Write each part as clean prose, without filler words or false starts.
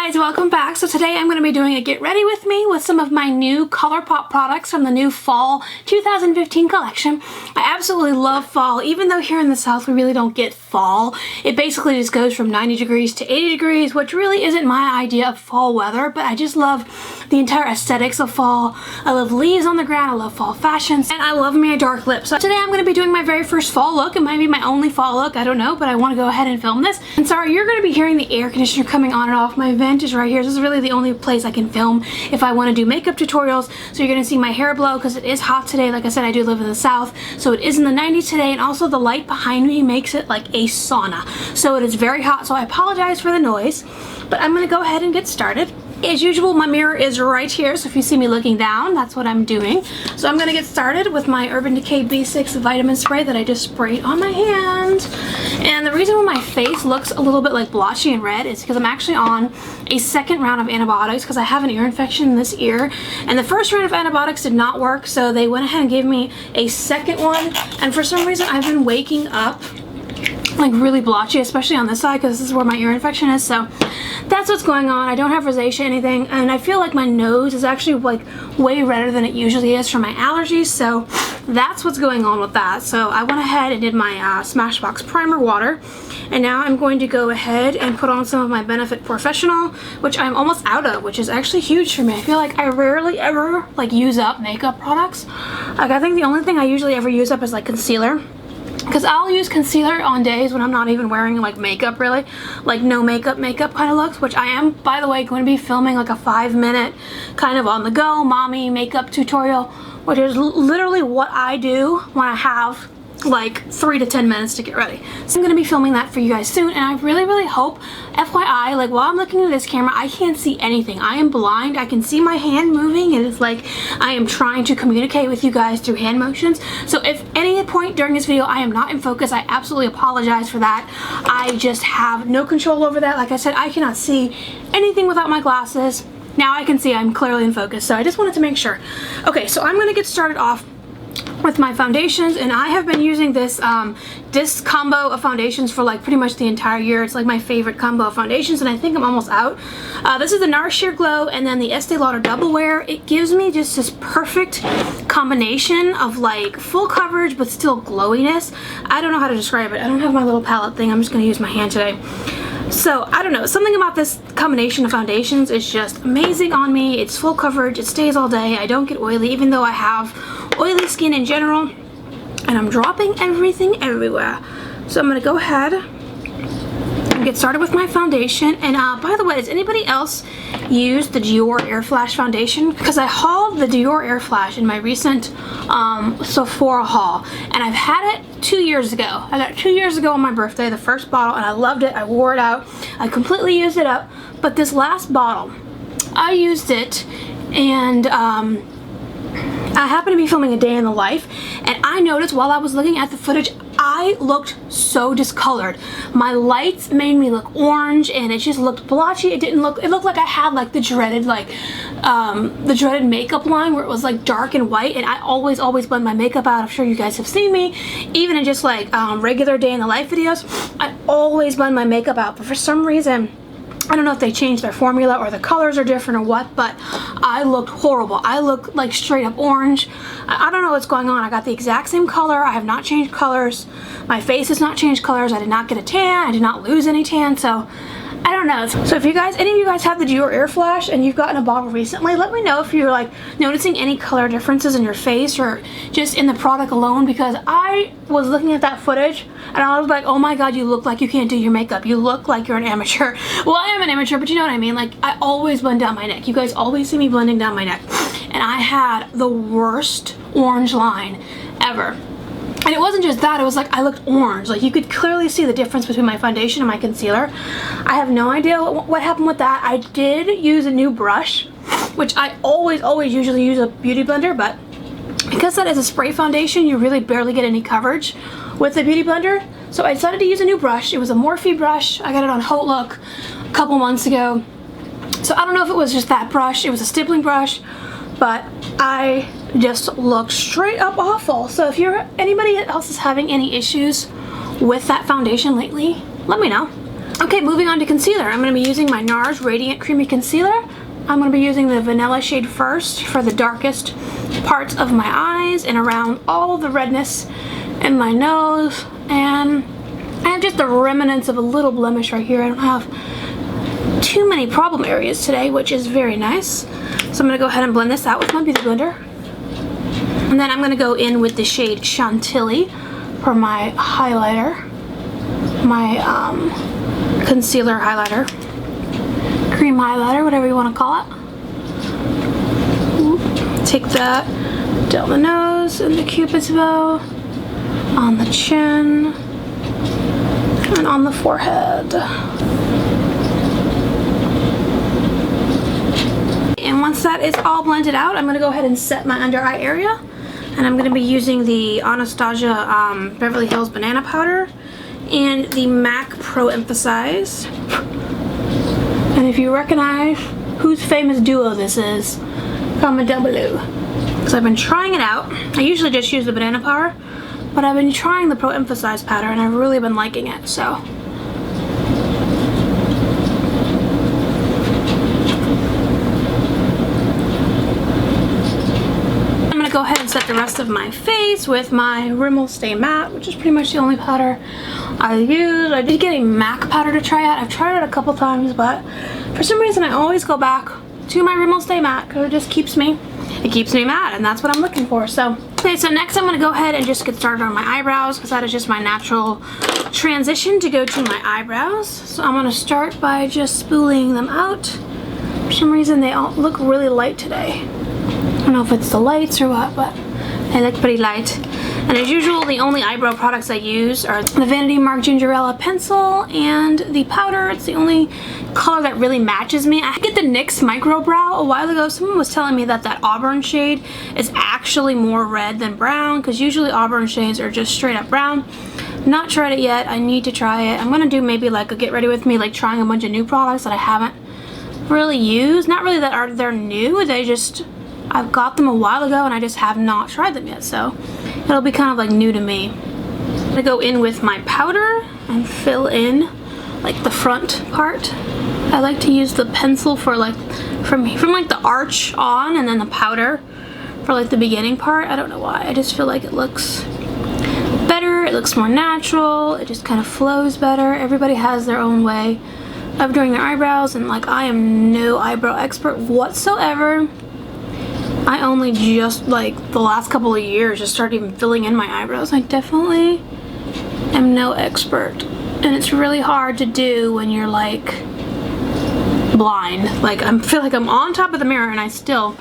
guys, welcome back. So today I'm going to be doing a get ready with me with some of my new ColourPop products from the new fall 2015 collection. I absolutely love fall, even though here in the South we really don't get fall. It basically just goes from 90 degrees to 80 degrees, which really isn't my idea of fall weather, but I just love the entire aesthetics of fall. I love leaves on the ground, I love fall fashions, and I love me a dark lip. So today I'm going to be doing my very first fall look. It might be my only fall look, I don't know, but I want to go ahead and film this. And sorry, you're going to be hearing the air conditioner coming on and off. My vent is right here. This is really the only place I can film if I want to do makeup tutorials. So you're going to see my hair blow because it is hot today. Like I said, I do live in the South, so it is in the 90s today, and also the light behind me makes it like a sauna. So it is very hot, so I apologize for the noise, but I'm going to go ahead and get started. As usual, my mirror is right here, so if you see me looking down, that's what I'm doing. So I'm going to get started with my Urban Decay B6 vitamin spray that I just sprayed on my hand. And the reason why my face looks a little bit like blotchy and red is because I'm actually on a second round of antibiotics because I have an ear infection in this ear. And the first round of antibiotics did not work, so they went ahead and gave me a second one. And for some reason, I've been waking up like really blotchy, especially on this side because this is where my ear infection is. So that's what's going on. I don't have rosacea or anything, and I feel like my nose is actually like way redder than it usually is from my allergies, so that's what's going on with that. So I went ahead and did my Smashbox primer water, and now I'm going to go ahead and put on some of my Benefit Professional, which I'm almost out of, which is actually huge for me. I feel like I rarely ever like use up makeup products. Like I think the only thing I usually ever use up is like concealer. Because I'll use concealer on days when I'm not even wearing like makeup really, like no makeup kind of looks, which I am, by the way, going to be filming like a 5-minute kind of on the go mommy makeup tutorial, which is literally what I do when I have like 3 to 10 minutes to get ready. So I'm going to be filming that for you guys soon, and I really hope, FYI, like while I'm looking at this camera, I can't see anything. I am blind. I can see my hand moving, and it's like I am trying to communicate with you guys through hand motions. So if any point during this video I am not in focus, I absolutely apologize for that. I just have no control over that. Like I said, I cannot see anything without my glasses. Now I can see I'm clearly in focus, so I just wanted to make sure. Okay, so I'm going to get started off with my foundations, and I have been using this combo of foundations for like pretty much the entire year. It's like my favorite combo of foundations, and I think I'm almost out. This is the NARS Sheer Glow and then the Estee Lauder Double Wear. It gives me just this perfect combination of like full coverage but still glowiness. I don't know how to describe it. I don't have my little palette thing. I'm just going to use my hand today. So, I don't know, something about this combination of foundations is just amazing on me. It's full coverage, it stays all day, I don't get oily, even though I have oily skin in general, and I'm dropping everything everywhere. So I'm going to go ahead and get started with my foundation. And by the way, does anybody else use the Dior Air Flash foundation? Because I hauled the Dior Air Flash in my recent Sephora haul, and I've had it 2 years ago. I got it 2 years ago on my birthday, the first bottle, and I loved it. I wore it out. I completely used it up. But this last bottle, I used it, and I happened to be filming a day in the life, and I noticed while I was looking at the footage, I looked so discolored. My lights made me look orange, and it just looked blotchy. It looked like I had like the dreaded makeup line where it was like dark and white, and I always blend my makeup out. I'm sure you guys have seen me, even in just like regular day in the life videos. I always blend my makeup out, but for some reason, I don't know if they changed their formula or the colors are different or what, but I looked horrible. I look like straight up orange. I don't know what's going on. I got the exact same color. I have not changed colors. My face has not changed colors. I did not get a tan. I did not lose any tan, so I don't know. So if any of you guys have the Dior Air Flash and you've gotten a bottle recently, let me know if you're like noticing any color differences in your face or just in the product alone, because I was looking at that footage and I was like, oh my god, you look like you can't do your makeup. You look like you're an amateur. Well, I am an amateur, but you know what I mean. Like, I always blend down my neck. You guys always see me blending down my neck. And I had the worst orange line ever. And it wasn't just that, it was like I looked orange. Like, you could clearly see the difference between my foundation and my concealer. I have no idea what happened with that. I did use a new brush, which I always usually use a beauty blender, but because that is a spray foundation, you really barely get any coverage with the beauty blender. So I decided to use a new brush. It was a Morphe brush. I got it on Haughton a couple months ago. So I don't know if it was just that brush. It was a stippling brush, but I just looked straight up awful. So if anybody else is having any issues with that foundation lately, let me know. Okay, moving on to concealer. I'm going to be using my NARS Radiant Creamy Concealer. I'm going to be using the vanilla shade first for the darkest parts of my eyes and around all the redness in my nose. And I have just the remnants of a little blemish right here. I don't have too many problem areas today, which is very nice. So I'm going to go ahead and blend this out with my beauty blender. And then I'm going to go in with the shade Chantilly for my highlighter. My concealer highlighter. Cream highlighter, whatever you want to call it. Take that down the nose and the cupid's bow, on the chin, and on the forehead. And once that is all blended out, I'm going to go ahead and set my under eye area. And I'm going to be using the Anastasia Beverly Hills Banana Powder and the MAC Pro Emphasize. And if you recognize whose famous duo this is, comment down below. Because I've been trying it out. I usually just use the banana powder, but I've been trying the Pro Emphasize powder and I've really been liking it, so. I'm going to go ahead and set the rest of my face with my Rimmel Stay Matte, which is pretty much the only powder I use. I did get a MAC powder to try out. I've tried it a couple times, but for some reason I always go back to my Rimmel Stay Matte because it just keeps me matte, and that's what I'm looking for. So okay, so next I'm going to go ahead and just get started on my eyebrows because that is just my natural transition to go to my eyebrows. So I'm going to start by just spooling them out. For some reason they all look really light today. I don't know if it's the lights or what, but they look pretty light. And as usual, the only eyebrow products I use are the Vanity Mark Gingerella pencil and the powder. It's the only color that really matches me. I get the NYX Micro Brow a while ago. Someone was telling me that that auburn shade is actually more red than brown, because usually auburn shades are just straight up brown. Not tried it yet. I need to try it. I'm gonna do maybe like a get ready with me, like trying a bunch of new products that I haven't really used. Not really that they're new. I've got them a while ago and I just have not tried them yet, so it'll be kind of like new to me. I'm gonna go in with my powder and fill in like the front part. I like to use the pencil for like from like the arch on, and then the powder for like the beginning part. I don't know why. I just feel like it looks better. It looks more natural. It just kind of flows better. Everybody has their own way of doing their eyebrows, and like I am no eyebrow expert whatsoever. I only just like the last couple of years just started even filling in my eyebrows. I definitely am no expert, and it's really hard to do when you're like blind. Like I feel like I'm on top of the mirror and I still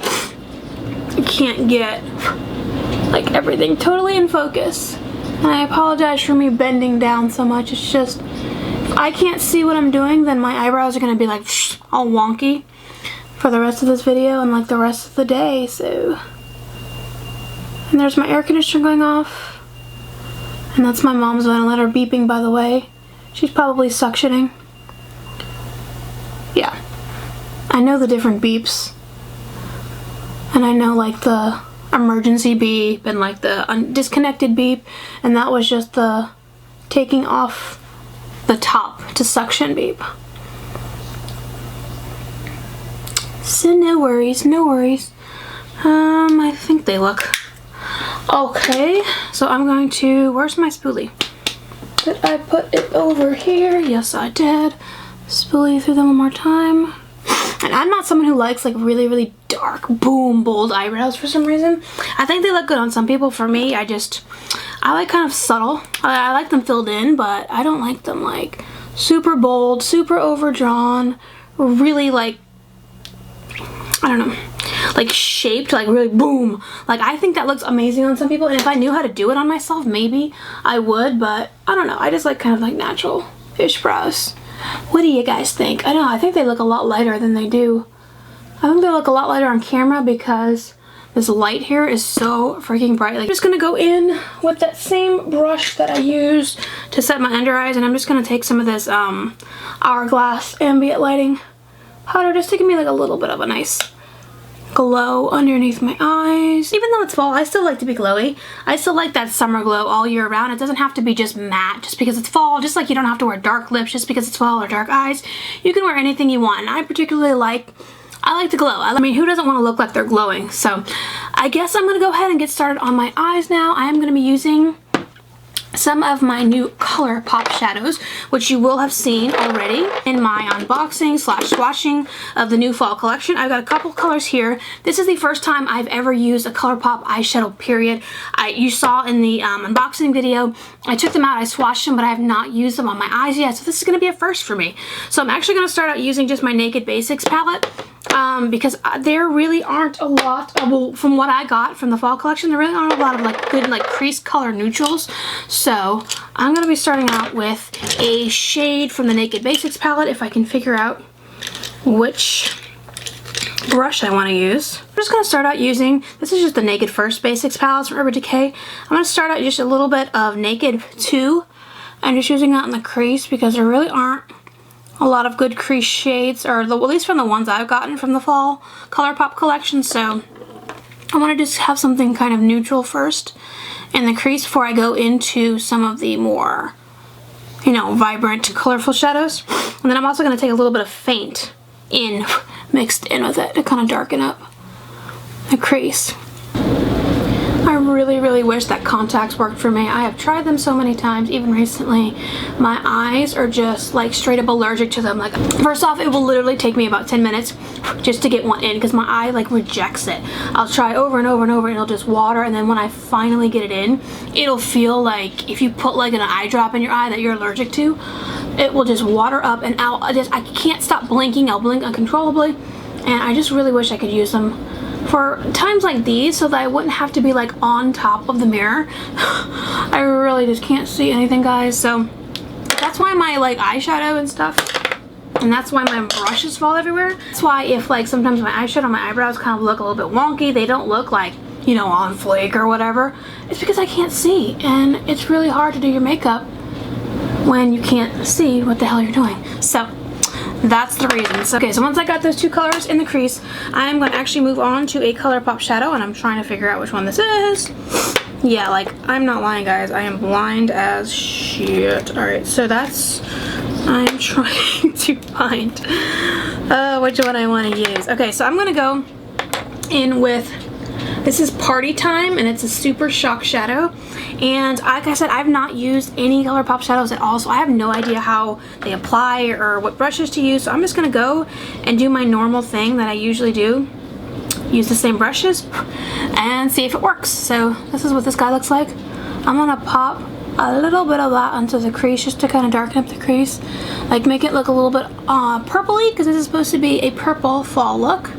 can't get like everything totally in focus. And I apologize for me bending down so much. It's just if I can't see what I'm doing, then my eyebrows are gonna be like all wonky for the rest of this video and like the rest of the day. So, and there's my air conditioner going off, and that's my mom's ventilator beeping, by the way. She's probably suctioning. Yeah, I know the different beeps, and I know like the emergency beep and like the disconnected beep, and that was just the taking off the top to suction beep. So no worries, no worries. I think they look okay. So I'm going to, where's my spoolie? Did I put it over here? Yes, I did. Spoolie through them one more time. And I'm not someone who likes like really, really dark, boom, bold eyebrows for some reason. I think they look good on some people. For me, I like kind of subtle. I like them filled in, but I don't like them like super bold, super overdrawn, really like, I don't know, like shaped, like really boom. Like I think that looks amazing on some people, and if I knew how to do it on myself, maybe I would, but I don't know. I just like kind of like natural-ish brows. What do you guys think? I don't know, I think they look a lot lighter than they do. I think they look a lot lighter on camera because this light here is so freaking bright. Like I'm just gonna go in with that same brush that I used to set my under eyes, and I'm just gonna take some of this Hourglass ambient lighting powder just to give me like a little bit of a nice glow underneath my eyes. Even though it's fall, I still like to be glowy. I still like that summer glow all year round. It doesn't have to be just matte just because it's fall, just like you don't have to wear dark lips just because it's fall or dark eyes. You can wear anything you want, and I particularly like to glow. I mean, who doesn't want to look like they're glowing? So I guess I'm going to go ahead and get started on my eyes now. I am going to be using some of my new ColourPop shadows, which you will have seen already in my unboxing / swatching of the new fall collection. I've got a couple colors here. This is the first time I've ever used a ColourPop eyeshadow, period. You saw in the unboxing video, I took them out, I swatched them, but I have not used them on my eyes yet, so this is going to be a first for me. So I'm actually going to start out using just my Naked Basics palette. Because there really aren't a lot of, well, from what I got from the fall collection, there really aren't a lot of like good like crease color neutrals. So I'm going to be starting out with a shade from the Naked Basics palette if I can figure out which brush I want to use. I'm just going to start out using, this is just the Naked First Basics palette from Urban Decay. I'm going to start out just a little bit of Naked 2 and just using that in the crease because there really aren't a lot of good crease shades, or at least from the ones I've gotten from the fall ColourPop collection. So I want to just have something kind of neutral first in the crease before I go into some of the more, you know, vibrant, colorful shadows. And then I'm also going to take a little bit of faint mixed in with it to kind of darken up the crease. I really wish that contacts worked for me. I have tried them so many times, even recently. My eyes are just like straight up allergic to them. Like, first off, it will literally take me about 10 minutes just to get one in because my eye like rejects it. I'll try over and over and over and it'll just water, and then when I finally get it in, it'll feel like if you put like an eye drop in your eye that you're allergic to, it will just water up and out. I can't stop blinking. I'll blink uncontrollably, and I just really wish I could use them for times like these so that I wouldn't have to be like on top of the mirror. I really just can't see anything, guys. So that's why my like eyeshadow and stuff, and that's why my brushes fall everywhere. That's why if like sometimes my eyeshadow on my eyebrows kind of look a little bit wonky, they don't look like, you know, on flake or whatever, it's because I can't see, and it's really hard to do your makeup when you can't see what the hell you're doing. So that's the reason. So, okay, so once I got those two colors in the crease, I'm going to actually move on to a ColourPop shadow, and I'm trying to figure out which one this is. Yeah, like, I'm not lying, guys. I am blind as shit. Alright, so that's, I'm trying to find which one I want to use. Okay, so I'm going to go in with, this is Party Time, and it's a Super Shock shadow. And like I said, I've not used any ColourPop shadows at all, so I have no idea how they apply or what brushes to use. So I'm just going to go and do my normal thing that I usually do. Use the same brushes and see if it works. So this is what this guy looks like. I'm going to pop a little bit of that onto the crease just to kind of darken up the crease. Like make it look a little bit purpley, because this is supposed to be a purple fall look.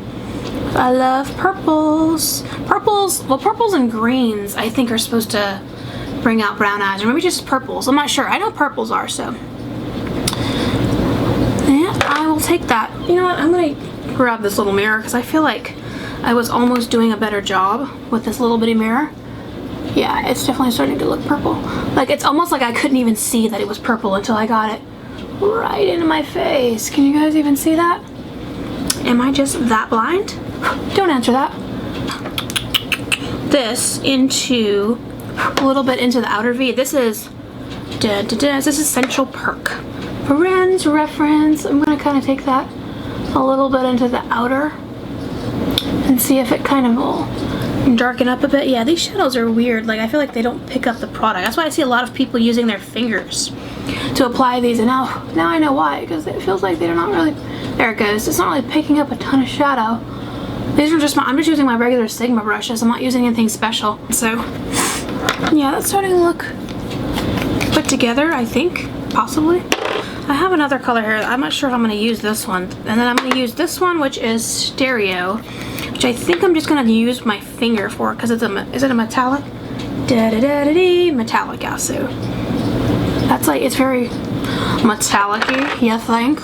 I love purples. Well, purples and greens I think are supposed to bring out brown eyes, or maybe just purples. I'm not sure. I know purples are, so. And I will take that. You know what? I'm going to grab this little mirror because I feel like I was almost doing a better job with this little bitty mirror. Yeah, it's definitely starting to look purple. Like, it's almost like I couldn't even see that it was purple until I got it right into my face. Can you guys even see that? Am I just that blind? Don't answer that. This into a little bit into the outer V. This is this is Central Perk. Friends reference. I'm gonna kind of take that a little bit into the outer and see if it kind of will darken up a bit. Yeah, these shadows are weird. Like, I feel like they don't pick up the product. That's why I see a lot of people using their fingers to apply these, and now I know why, because it feels like they're not really, there it goes. It's not really picking up a ton of shadow. These are just I'm just using my regular Sigma brushes. I'm not using anything special. So yeah, that's starting to look put together, I think, possibly. I have another color here. I'm not sure if I'm going to use this one. And then I'm going to use this one, which is Stereo, which I think I'm just going to use my finger for, because it's is it a metallic? Da-da-da-da-dee, metallic, yeah, so. That's like, it's very metallic-y, you think?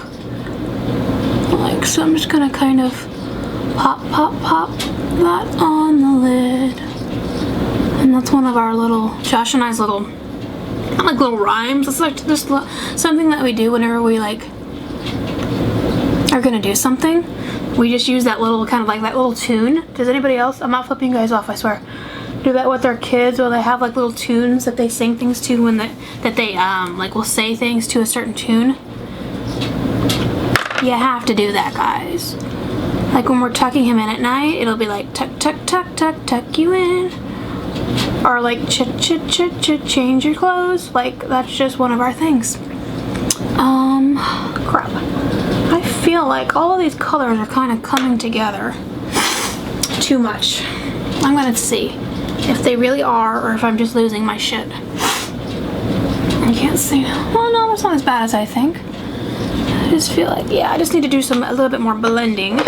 Like, so I'm just going to kind of pop that on the lid. And that's one of our little, Josh and I's little, not like little rhymes. It's like just something that we do whenever we like are gonna do something, we just use that little kind of like that little tune. Does anybody else? I'm not flipping you guys off, I swear. Do that with their kids, or they have like little tunes that they sing things to when they like will say things to a certain tune. You have to do that, guys. Like when we're tucking him in at night, it'll be like tuck, tuck, tuck, tuck, tuck you in. Or like chit, chit, chit, chit, change your clothes. Like that's just one of our things. Crap. I feel like all of these colors are kind of coming together too much. I'm gonna see if they really are or if I'm just losing my shit. I can't see. Well, no, that's not as bad as I think. I just feel like, yeah, I just need to do a little bit more blending.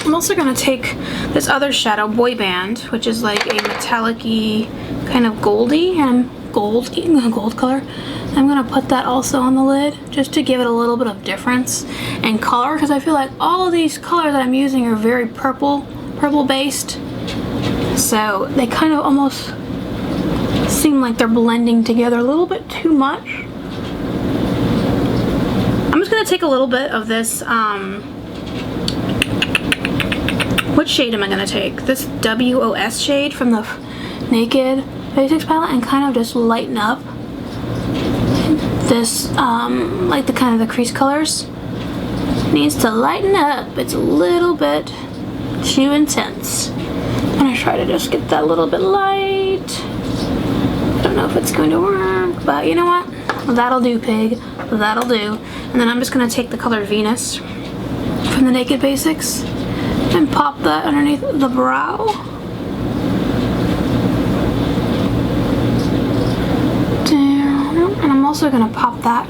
I'm also gonna take this other shadow, Boy Band, which is like a metallic-y kind of goldy and gold color. I'm gonna put that also on the lid just to give it a little bit of difference in color, because I feel like all of these colors that I'm using are very purple based. So they kind of almost seem like they're blending together a little bit too much. I'm just gonna take a little bit of this, what shade am I gonna take? This WOS shade from the Naked Basics palette, and kind of just lighten up this, like the kind of the crease colors. Needs to lighten up. It's a little bit too intense. I'm gonna try to just get that a little bit light. I don't know if it's going to work, but you know what? That'll do, pig. That'll do. And then I'm just gonna take the color Venus from the Naked Basics and pop that underneath the brow. And I'm also gonna pop that,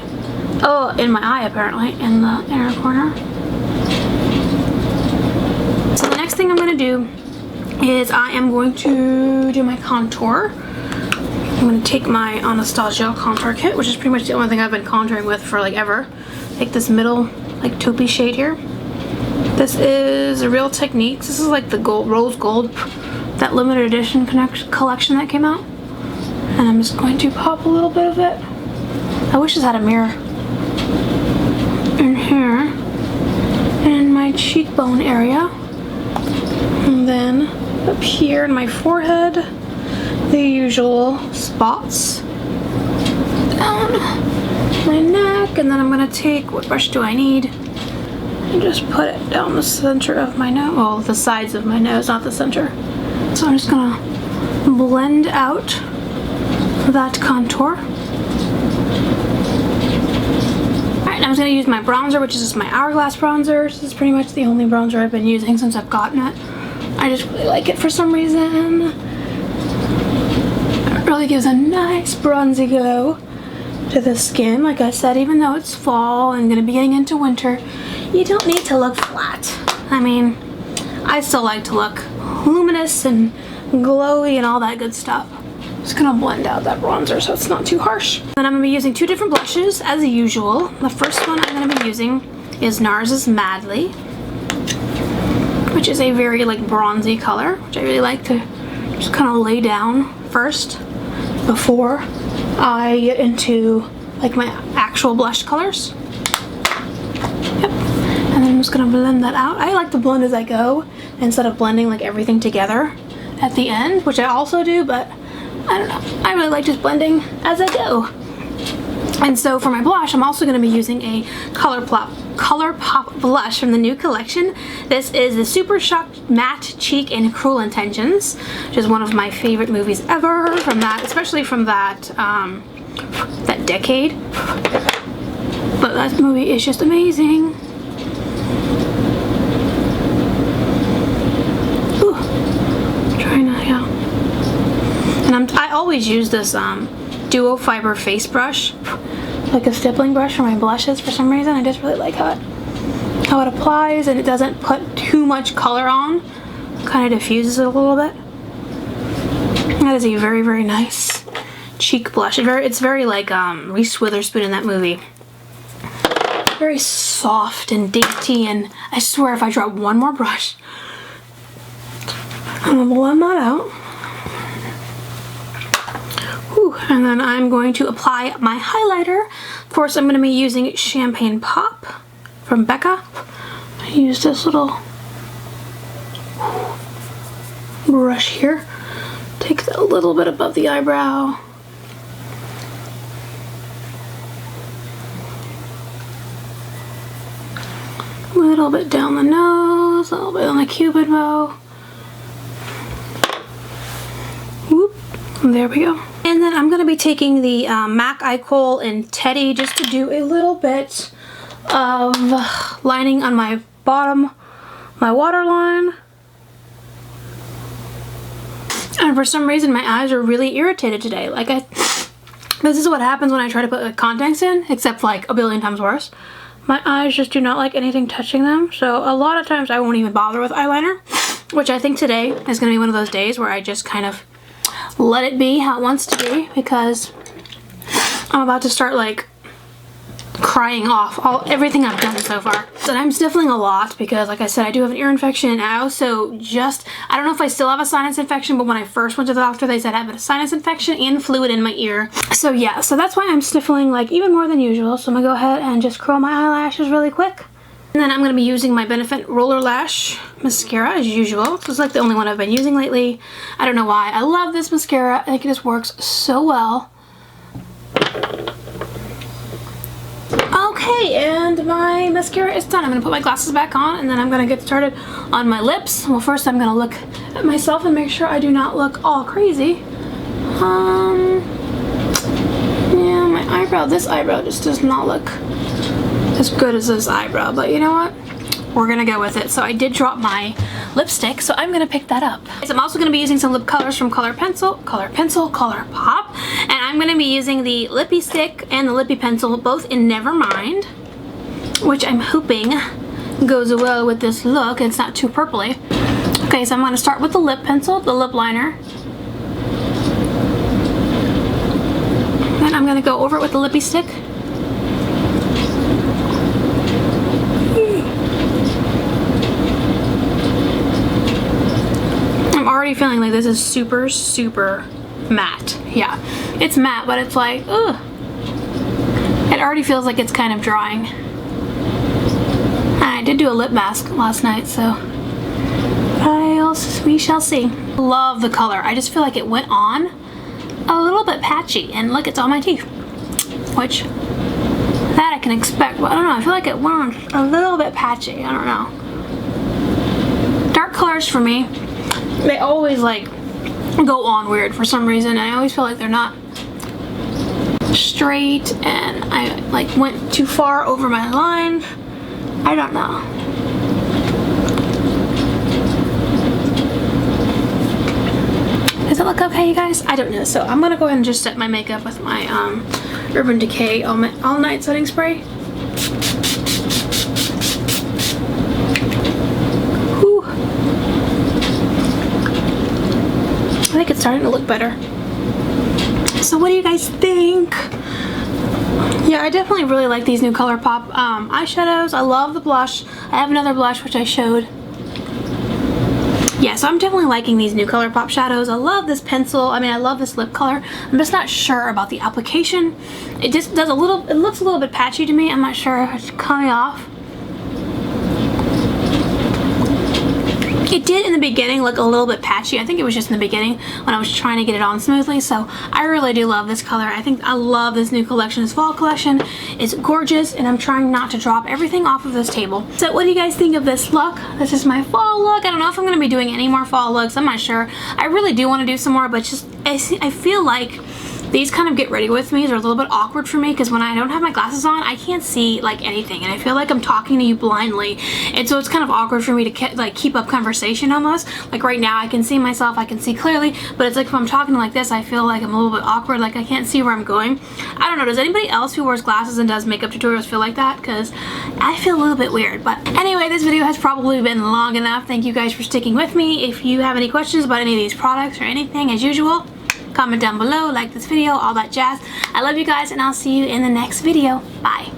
in my eye apparently, in the inner corner. So the next thing I'm gonna do is I am going to do my contour. I'm gonna take my Anastasia contour kit, which is pretty much the only thing I've been contouring with for like ever. Take this middle, like taupey shade here. This is Real Techniques. This is like the rose gold, that limited edition collection that came out. And I'm just going to pop a little bit of it. I wish this had a mirror. In here, in my cheekbone area. And then up here in my forehead, the usual spots. Down my neck, and then I'm gonna take, what brush do I need? And just put it down the center of my nose, well, the sides of my nose, not the center. So I'm just gonna blend out that contour. Alright, I'm just gonna use my bronzer, which is just my Hourglass bronzer. This is pretty much the only bronzer I've been using since I've gotten it. I just really like it for some reason. It really gives a nice bronzy glow to the skin. Like I said, even though it's fall and gonna be getting into winter, you don't need to look flat. I mean, I still like to look luminous and glowy and all that good stuff. Just gonna blend out that bronzer so it's not too harsh. Then I'm gonna be using two different blushes as usual. The first one I'm gonna be using is NARS's Madly, which is a very like bronzy color, which I really like to just kind of lay down first before I get into like my actual blush colors. Yep. And then I'm just gonna blend that out. I like to blend as I go instead of blending like everything together at the end, which I also do, but I don't know. I really like just blending as I go. And so for my blush, I'm also going to be using a ColourPop blush from the new collection. This is the Super Shock Matte Cheek in Cruel Intentions, which is one of my favorite movies ever, from that, especially from that that decade. But that movie is just amazing. Ooh, trying to, yeah. And I always use this Duo Fiber face brush, like a stippling brush for my blushes for some reason. I just really like how it applies, and it doesn't put too much color on. Kind of diffuses it a little bit. That is a very, very nice cheek blush. It's very like Reese Witherspoon in that movie. Very soft and dainty, and I swear if I drop one more brush, I'm gonna blend that out. And then I'm going to apply my highlighter. Of course, I'm going to be using Champagne Pop from Becca. I use this little brush here. Take that a little bit above the eyebrow. A little bit down the nose, a little bit on the cupid bow. Whoop, there we go. And then I'm going to be taking the MAC Eye Kohl in Teddy just to do a little bit of lining on my bottom, my waterline. And for some reason my eyes are really irritated today. Like this is what happens when I try to put contacts in, except like a billion times worse. My eyes just do not like anything touching them, so a lot of times I won't even bother with eyeliner, which I think today is going to be one of those days where I just kind of let it be how it wants to be, because I'm about to start like crying off everything I've done so far. So I'm sniffling a lot because, like I said, I do have an ear infection, and I also I don't know if I still have a sinus infection, but when I first went to the doctor they said I have a sinus infection and fluid in my ear. So yeah, so that's why I'm sniffling like even more than usual. So I'm gonna go ahead and just curl my eyelashes really quick. And then I'm gonna be using my Benefit Roller Lash mascara as usual. This is like the only one I've been using lately. I don't know why. I love this mascara. I think it just works so well. Okay, and my mascara is done. I'm going to put my glasses back on, and then I'm going to get started on my lips. Well, first I'm going to look at myself and make sure I do not look all crazy. Yeah, my eyebrow, this eyebrow just does not look as good as this eyebrow, but you know what? We're going to go with it. So I did drop my lipstick, so I'm going to pick that up. So I'm also going to be using some lip colors from ColourPop, and I'm going to be using the lippy stick and the lippy pencil, both in Nevermind, which I'm hoping goes well with this look. It's not too purpley. Okay, so I'm going to start with the lip pencil, the lip liner. Then I'm going to go over it with the lippy stick. Feeling like this is super matte. Yeah, it's matte, but it's like, ugh. It already feels like it's kind of drying. And I did do a lip mask last night, so we shall see. Love the color. I just feel like it went on a little bit patchy, and look, it's on my teeth, which that I can expect, but I don't know. I feel like it went on a little bit patchy. I don't know. Dark colors for me, they always like go on weird for some reason. I always feel like they're not straight, and I like went too far over my line. I don't know. Does it look okay, you guys? I don't know. So I'm gonna go ahead and just set my makeup with my Urban Decay All Night Setting Spray. I think it's starting to look better. So what do you guys think? Yeah, I definitely really like these new ColourPop eyeshadows. I love the blush. I have another blush which I showed. Yeah, so I'm definitely liking these new ColourPop shadows. I love this pencil. I mean, I love this lip color. I'm just not sure about the application. It just does it looks a little bit patchy to me. I'm not sure if it's coming off. It did in the beginning look a little bit patchy. I think it was just in the beginning when I was trying to get it on smoothly. So I really do love this color. I love this new collection, this fall collection. It's gorgeous, and I'm trying not to drop everything off of this table. So what do you guys think of this look? This is my fall look. I don't know if I'm going to be doing any more fall looks. I'm not sure. I really do want to do some more, but just I feel like these kind of get ready with me. They're a little bit awkward for me because when I don't have my glasses on, I can't see like anything, and I feel like I'm talking to you blindly, and so it's kind of awkward for me to keep up conversation almost. Like right now I can see myself, I can see clearly, but it's like if I'm talking like this, I feel like I'm a little bit awkward, like I can't see where I'm going. I don't know, does anybody else who wears glasses and does makeup tutorials feel like that? Because I feel a little bit weird. But anyway, this video has probably been long enough. Thank you guys for sticking with me. If you have any questions about any of these products or anything, as usual, comment down below, like this video, all that jazz. I love you guys, and I'll see you in the next video. Bye.